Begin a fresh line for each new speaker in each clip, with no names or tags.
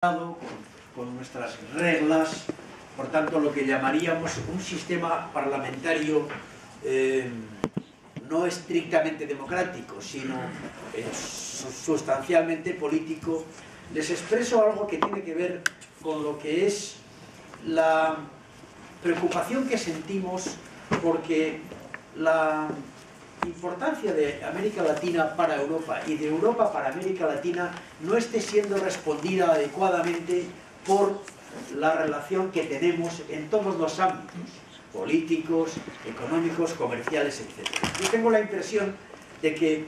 con nuestras reglas, por tanto lo que llamaríamos un sistema parlamentario no estrictamente democrático, sino sustancialmente político. Les expreso algo que tiene que ver con lo que es la preocupación que sentimos porque la importancia de América Latina para Europa y de Europa para América Latina no esté siendo respondida adecuadamente por la relación que tenemos en todos los ámbitos, políticos, económicos, comerciales, etc. Yo tengo la impresión de que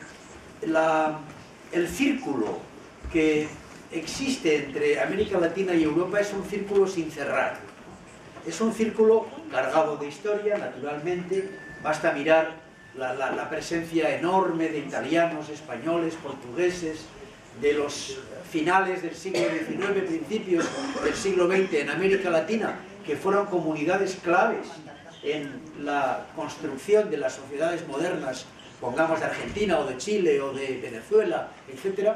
el círculo que existe entre América Latina y Europa es un círculo sin cerrar. Es un círculo cargado de historia, naturalmente. Basta mirar la presencia enorme de italianos, españoles, portugueses, de los finales del siglo XIX, principios del siglo XX en América Latina, que fueron comunidades claves en la construcción de las sociedades modernas, pongamos de Argentina o de Chile o de Venezuela, etc.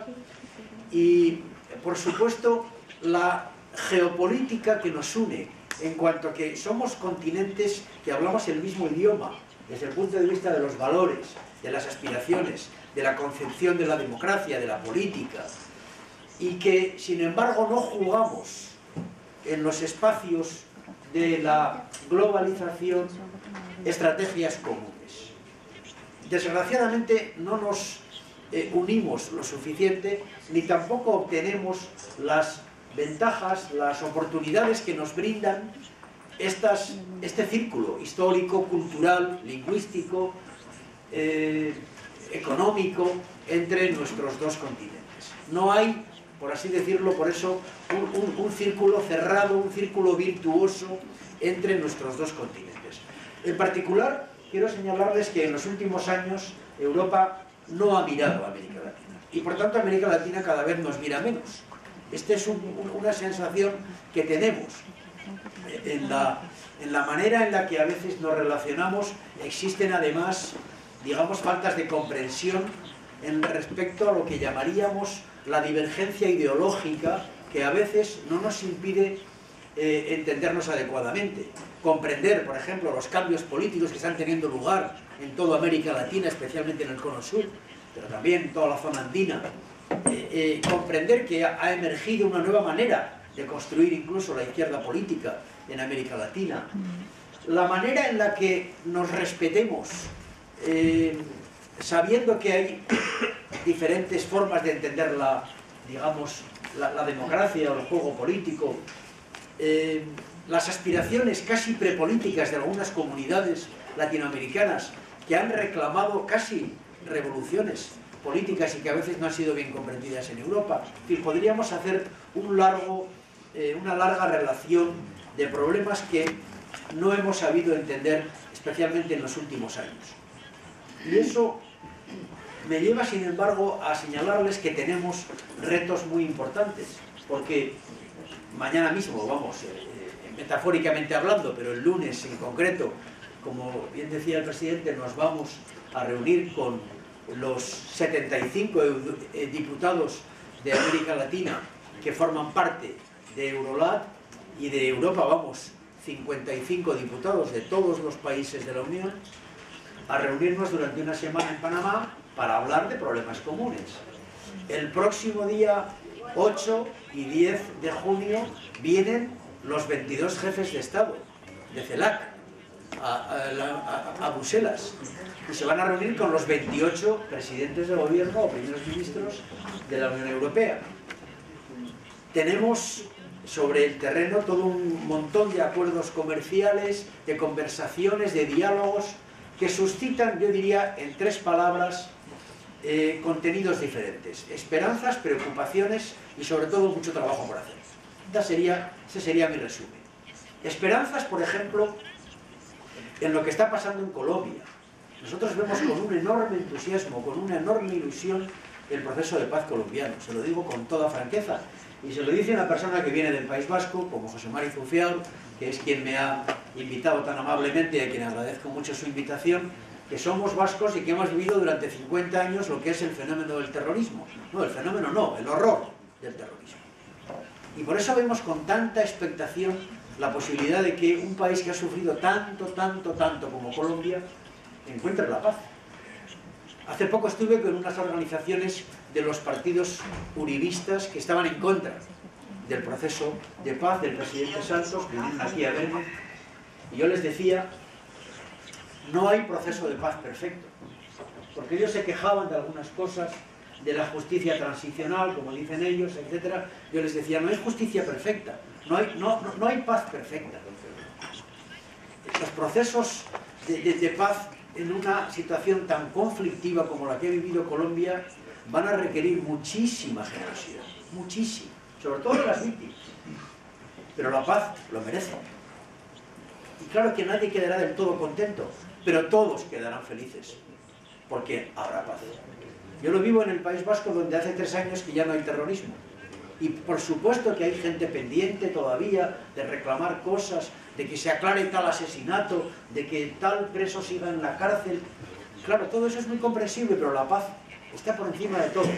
Y, por supuesto, la geopolítica que nos une, en cuanto a que somos continentes que hablamos el mismo idioma, desde el punto de vista de los valores, de las aspiraciones, de la concepción de la democracia, de la política, y que, sin embargo, no jugamos en los espacios de la globalización estrategias comunes. Desgraciadamente, no nos unimos lo suficiente, ni tampoco obtenemos las ventajas, las oportunidades que nos brindan este círculo histórico, cultural, lingüístico, económico entre nuestros dos continentes. No hay, por así decirlo, por eso, un círculo cerrado, un círculo virtuoso entre nuestros dos continentes. En particular, quiero señalarles que en los últimos años Europa no ha mirado a América Latina y por tanto América Latina cada vez nos mira menos. Esta es una sensación que tenemos. En la manera en la que a veces nos relacionamos existen además, digamos, faltas de comprensión en respecto a lo que llamaríamos la divergencia ideológica, que a veces no nos impide entendernos adecuadamente. Comprender, por ejemplo, los cambios políticos que están teniendo lugar en toda América Latina, especialmente en el Cono Sur, pero también en toda la zona andina. Comprender que ha emergido una nueva manera de construir incluso la izquierda política en América Latina. La manera en la que nos respetemos, sabiendo que hay diferentes formas de entender la democracia o el juego político, las aspiraciones casi prepolíticas de algunas comunidades latinoamericanas que han reclamado casi revoluciones políticas y que a veces no han sido bien comprendidas en Europa. En fin, podríamos hacer una larga relación de problemas que no hemos sabido entender, especialmente en los últimos años. Y eso me lleva, sin embargo, a señalarles que tenemos retos muy importantes, porque mañana mismo, metafóricamente hablando, pero el lunes en concreto, como bien decía el presidente, nos vamos a reunir con los 75 diputados de América Latina que forman parte de Eurolat, y de Europa 55 diputados de todos los países de la Unión, a reunirnos durante una semana en Panamá para hablar de problemas comunes. El próximo día 8 y 10 de junio vienen los 22 jefes de Estado de CELAC a Bruselas y se van a reunir con los 28 presidentes de gobierno o primeros ministros de la Unión Europea. Tenemos sobre el terreno todo un montón de acuerdos comerciales, de conversaciones, de diálogos que suscitan, yo diría, en tres palabras, contenidos diferentes: esperanzas, preocupaciones y sobre todo mucho trabajo por hacer. Ese sería mi resumen. Esperanzas, por ejemplo, en lo que está pasando en Colombia. Nosotros vemos con un enorme entusiasmo, con una enorme ilusión, el proceso de paz colombiano. Se lo digo con toda franqueza. Y se lo dice una persona que viene del País Vasco, como José Mari Zufiaur, que es quien me ha invitado tan amablemente y a quien agradezco mucho su invitación, que somos vascos y que hemos vivido durante 50 años lo que es el fenómeno del terrorismo. No, el fenómeno no, el horror del terrorismo. Y por eso vemos con tanta expectación la posibilidad de que un país que ha sufrido tanto como Colombia encuentre la paz. Hace poco estuve con unas organizaciones de los partidos uribistas que estaban en contra del proceso de paz del presidente Santos, que vienen aquí a verme, y yo les decía, no hay proceso de paz perfecto, porque ellos se quejaban de algunas cosas, de la justicia transicional, como dicen ellos, etc. Yo les decía, no hay justicia perfecta, no hay paz perfecta. Los procesos de paz en una situación tan conflictiva como la que ha vivido Colombia van a requerir muchísima generosidad, muchísima, sobre todo de las víctimas. Pero la paz lo merece. Y claro que nadie quedará del todo contento, pero todos quedarán felices, porque habrá paz. Yo lo vivo en el País Vasco, donde hace 3 años que ya no hay terrorismo. Y por supuesto que hay gente pendiente todavía de reclamar cosas, de que se aclare tal asesinato, de que tal preso siga en la cárcel. Claro, todo eso es muy comprensible, pero la paz está por encima de todo.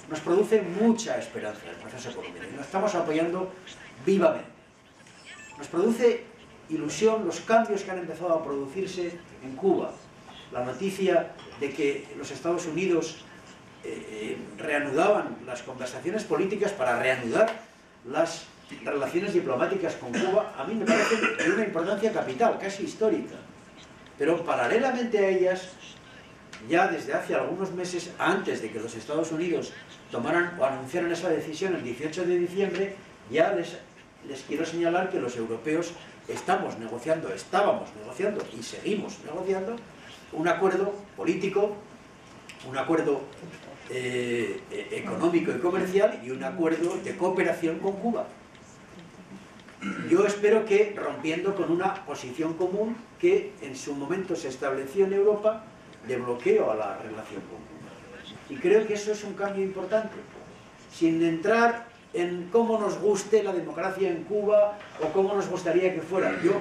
Nos produce mucha esperanza el proceso colombiano y lo estamos apoyando vivamente. Nos produce ilusión los cambios que han empezado a producirse en Cuba. La noticia de que los Estados Unidos reanudaban las conversaciones políticas para reanudar las relaciones diplomáticas con Cuba, a mí me parece de una importancia capital, casi histórica. Pero paralelamente a ellas, ya desde hace algunos meses, antes de que los Estados Unidos tomaran o anunciaran esa decisión el 18 de diciembre, ya les quiero señalar que los europeos estábamos negociando y seguimos negociando un acuerdo político, un acuerdo económico y comercial y un acuerdo de cooperación con Cuba. Yo espero que rompiendo con una posición común que en su momento se estableció en Europa de bloqueo a la relación con Cuba. Y creo que eso es un cambio importante, sin entrar en cómo nos guste la democracia en Cuba o cómo nos gustaría que fuera. Yo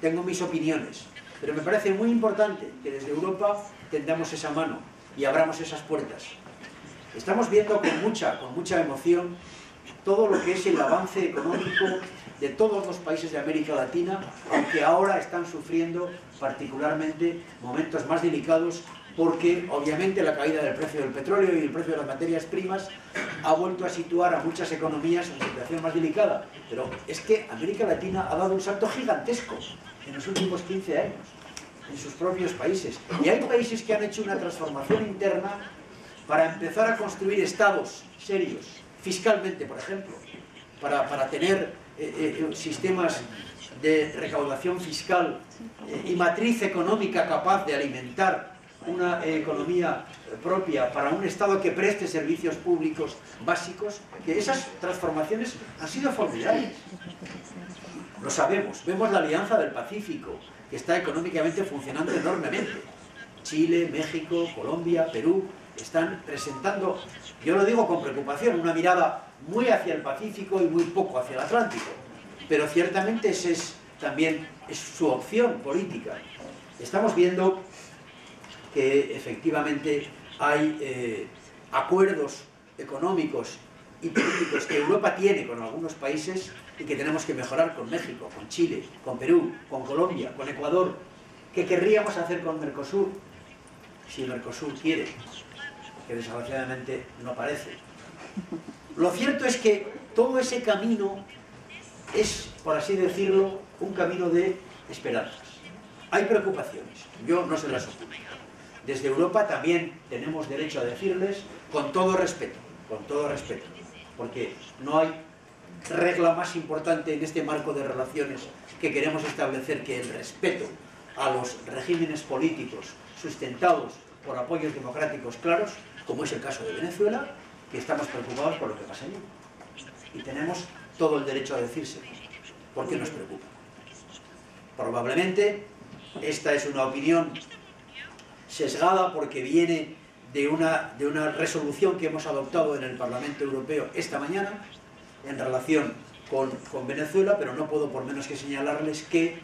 tengo mis opiniones, pero me parece muy importante que desde Europa tendamos esa mano y abramos esas puertas. Estamos viendo con mucha emoción todo lo que es el avance económico de todos los países de América Latina, aunque ahora están sufriendo particularmente momentos más delicados porque obviamente la caída del precio del petróleo y el precio de las materias primas ha vuelto a situar a muchas economías en situación más delicada. Pero es que América Latina ha dado un salto gigantesco en los últimos 15 años en sus propios países. Y hay países que han hecho una transformación interna para empezar a construir estados serios, fiscalmente, por ejemplo, para tener sistemas de recaudación fiscal y matriz económica capaz de alimentar una economía propia para un Estado que preste servicios públicos básicos, que esas transformaciones han sido formidables. Lo sabemos, vemos la Alianza del Pacífico, que está económicamente funcionando enormemente. Chile, México, Colombia, Perú, están presentando, yo lo digo con preocupación, una mirada muy hacia el Pacífico y muy poco hacia el Atlántico. Pero ciertamente esa también es su opción política. Estamos viendo que efectivamente hay acuerdos económicos y políticos que Europa tiene con algunos países y que tenemos que mejorar con México, con Chile, con Perú, con Colombia, con Ecuador, que querríamos hacer con Mercosur, si Mercosur quiere, que desgraciadamente no parece. Lo cierto es que todo ese camino es, por así decirlo, un camino de esperanzas. Hay preocupaciones, yo no se las oculto. Desde Europa también tenemos derecho a decirles con todo respeto, porque no hay regla más importante en este marco de relaciones que queremos establecer que el respeto a los regímenes políticos sustentados por apoyos democráticos claros, como es el caso de Venezuela, que estamos preocupados por lo que pasa allí. Y tenemos todo el derecho a decírselo, porque nos preocupa. Probablemente esta es una opinión sesgada porque viene de una resolución que hemos adoptado en el Parlamento Europeo esta mañana en relación con Venezuela, pero no puedo por menos que señalarles que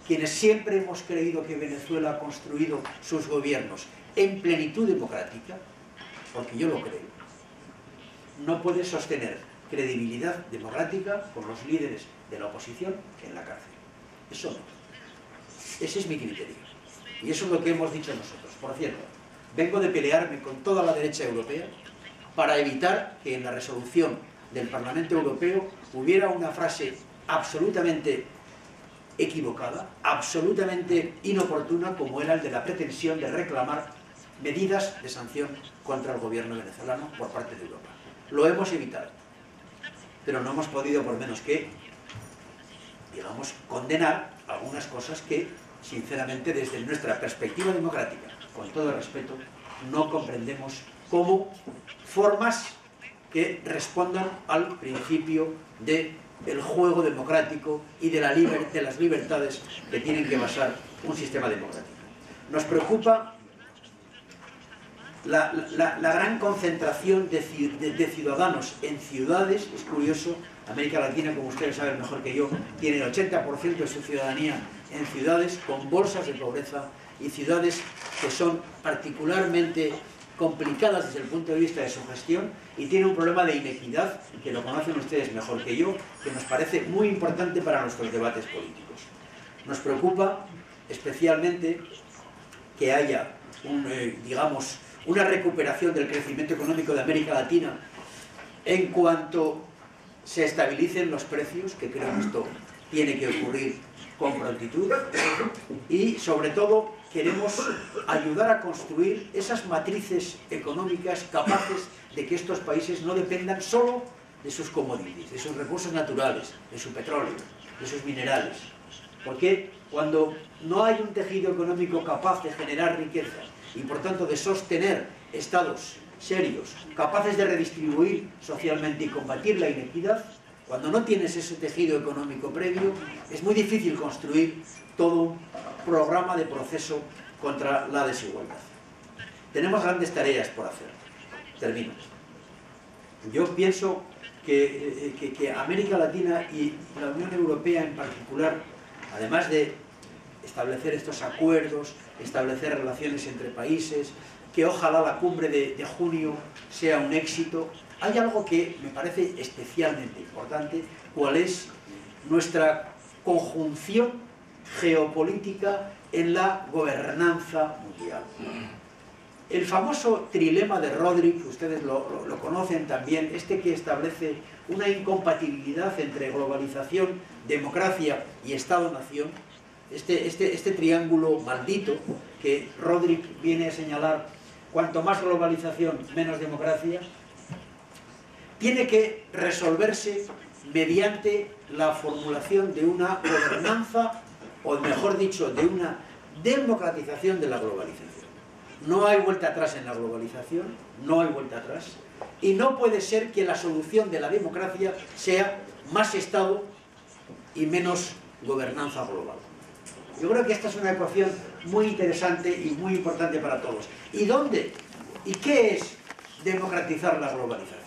quienes siempre hemos creído que Venezuela ha construido sus gobiernos en plenitud democrática, porque yo lo creo, no puede sostener credibilidad democrática con los líderes de la oposición en la cárcel. Eso no. Ese es mi criterio. Y eso es lo que hemos dicho nosotros. Por cierto, vengo de pelearme con toda la derecha europea para evitar que en la resolución del Parlamento Europeo hubiera una frase absolutamente equivocada, absolutamente inoportuna, como era el de la pretensión de reclamar medidas de sanción contra el gobierno venezolano por parte de Europa. Lo hemos evitado, pero no hemos podido por menos que, digamos, condenar algunas cosas que, sinceramente, desde nuestra perspectiva democrática, con todo respeto, no comprendemos como formas que respondan al principio del juego democrático y de las libertades que tienen que basar un sistema democrático. Nos preocupa la gran concentración de ciudadanos en ciudades. Es curioso, América Latina, como ustedes saben mejor que yo, tiene el 80% de su ciudadanía en ciudades con bolsas de pobreza y ciudades que son particularmente complicadas desde el punto de vista de su gestión, y tiene un problema de inequidad, que lo conocen ustedes mejor que yo, que nos parece muy importante para nuestros debates políticos. Nos preocupa especialmente que haya digamos, una recuperación del crecimiento económico de América Latina en cuanto se estabilicen los precios, que creo que esto tiene que ocurrir con prontitud, y sobre todo queremos ayudar a construir esas matrices económicas capaces de que estos países no dependan solo de sus commodities, de sus recursos naturales, de su petróleo, de sus minerales. Porque cuando no hay un tejido económico capaz de generar riqueza y por tanto de sostener estados serios, capaces de redistribuir socialmente y combatir la inequidad, cuando no tienes ese tejido económico previo, es muy difícil construir todo un programa de proceso contra la desigualdad. Tenemos grandes tareas por hacer. Termino. Yo pienso que América Latina y la Unión Europea en particular, además de establecer estos acuerdos, establecer relaciones entre países, que ojalá la cumbre de junio sea un éxito, hay algo que me parece especialmente importante, cuál es nuestra conjunción geopolítica en la gobernanza mundial. El famoso trilema de Rodrik, ustedes lo conocen también, que establece una incompatibilidad entre globalización, democracia y Estado-nación, este triángulo maldito que Rodrik viene a señalar, cuanto más globalización, menos democracia, tiene que resolverse mediante la formulación de una gobernanza, o mejor dicho, de una democratización de la globalización. No hay vuelta atrás en la globalización, no hay vuelta atrás, y no puede ser que la solución de la democracia sea más Estado y menos gobernanza global. Yo creo que esta es una ecuación muy interesante y muy importante para todos. ¿Y dónde? ¿Y qué es democratizar la globalización?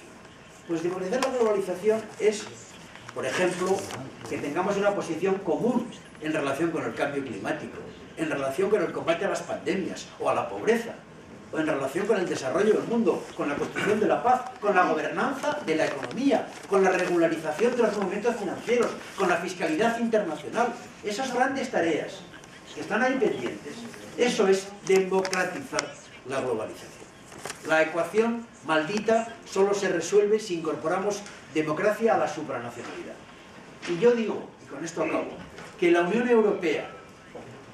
Pues democratizar la globalización es, por ejemplo, que tengamos una posición común en relación con el cambio climático, en relación con el combate a las pandemias o a la pobreza, o en relación con el desarrollo del mundo, con la construcción de la paz, con la gobernanza de la economía, con la regularización de los movimientos financieros, con la fiscalidad internacional. Esas grandes tareas que están ahí pendientes, eso es democratizar la globalización. La ecuación maldita solo se resuelve si incorporamos democracia a la supranacionalidad. Y yo digo, y con esto acabo, que la Unión Europea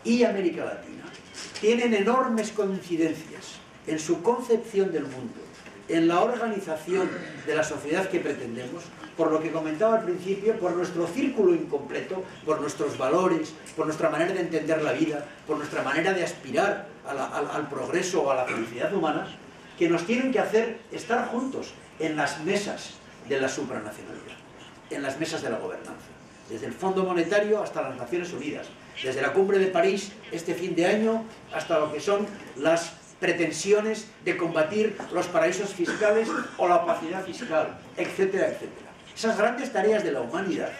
y América Latina tienen enormes coincidencias en su concepción del mundo, en la organización de la sociedad que pretendemos, por lo que comentaba al principio, por nuestro círculo incompleto, por nuestros valores, por nuestra manera de entender la vida, por nuestra manera de aspirar al progreso o a la felicidad humana, que nos tienen que hacer estar juntos en las mesas de la supranacionalidad, en las mesas de la gobernanza, desde el Fondo Monetario hasta las Naciones Unidas, desde la Cumbre de París este fin de año hasta lo que son las pretensiones de combatir los paraísos fiscales o la opacidad fiscal, etcétera, etcétera. Esas grandes tareas de la humanidad,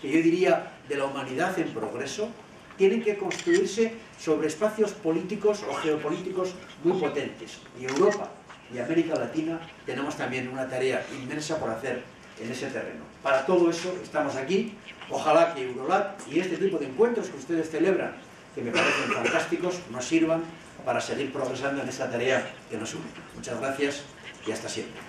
que yo diría de la humanidad en progreso, tienen que construirse sobre espacios políticos o geopolíticos muy potentes. Y Europa y América Latina tenemos también una tarea inmensa por hacer en ese terreno. Para todo eso estamos aquí. Ojalá que Eurolat y este tipo de encuentros que ustedes celebran, que me parecen fantásticos, nos sirvan para seguir progresando en esta tarea que nos une. Muchas gracias y hasta siempre.